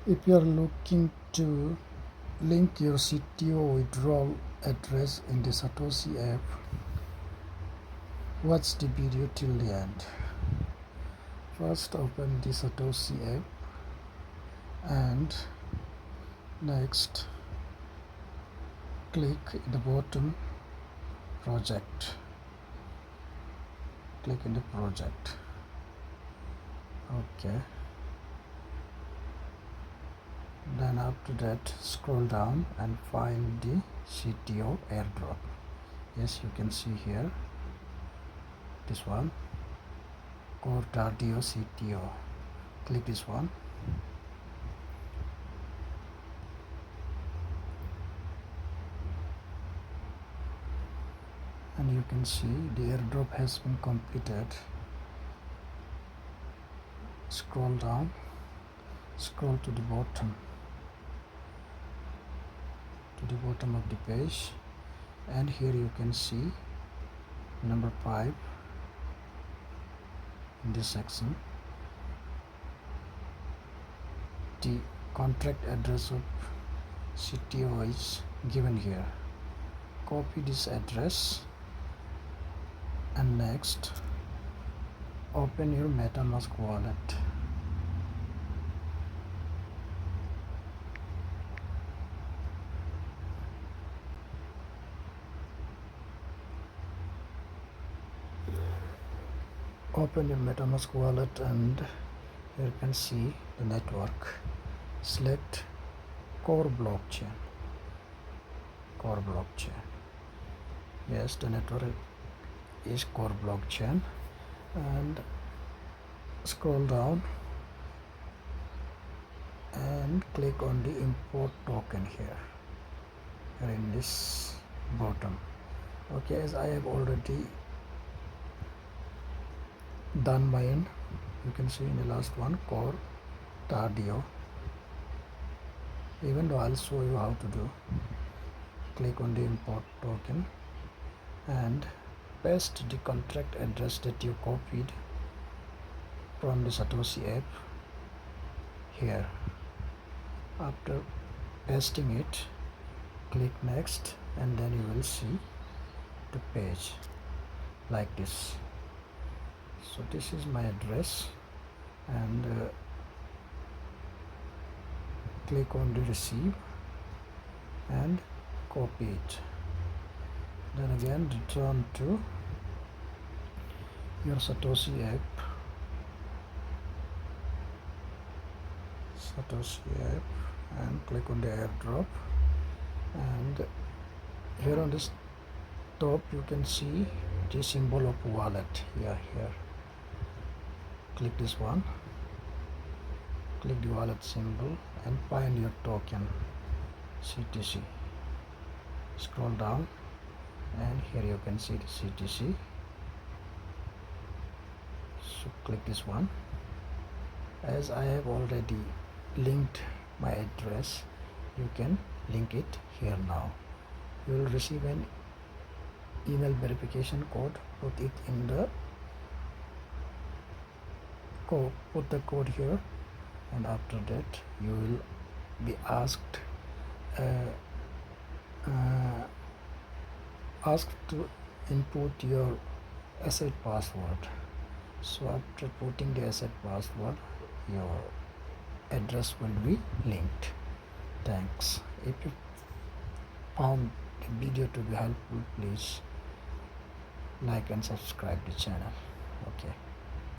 If you are looking to link your CTO withdrawal address in the Satoshi app, watch the video till the end. First, open the Satoshi app and next click the bottom project. Click in the project. Okay. Then after that, scroll down and find the CTO airdrop. Yes, you can see here this one, Core Tardio CTO. Click this one. And you can see the airdrop has been completed. Scroll down, scroll to the bottom of the page, and here you can see number 5 in this section. The contract address of CTO is given here. Copy this address and next open your MetaMask wallet. Open your MetaMask wallet and here you can see the network. Select core blockchain. Yes, the network is core blockchain, and scroll down and click on the import token here in this bottom. Okay, as I have already done mine, you can see in the last one, Core Tardio. Even though I'll show you how to do. Click on the import token and paste the contract address that you copied from the Satoshi app here. After pasting it, click next and then you will see the page like this. So this is my address, and click on the receive and copy it. Then again return to your Satoshi app, and click on the airdrop, and here on this top you can see the symbol of wallet here. Click this one, click the wallet symbol and find your token CTC. Scroll down and here you can see the CTC. So click this one. As I have already linked my address, you can link it here now. You will receive an email verification code. Put it in the code, put the code here, and after that you will be asked to input your asset password. So after putting the asset password, your address will be linked. Thanks. If you found the video to be helpful, please like and subscribe the channel. Okay.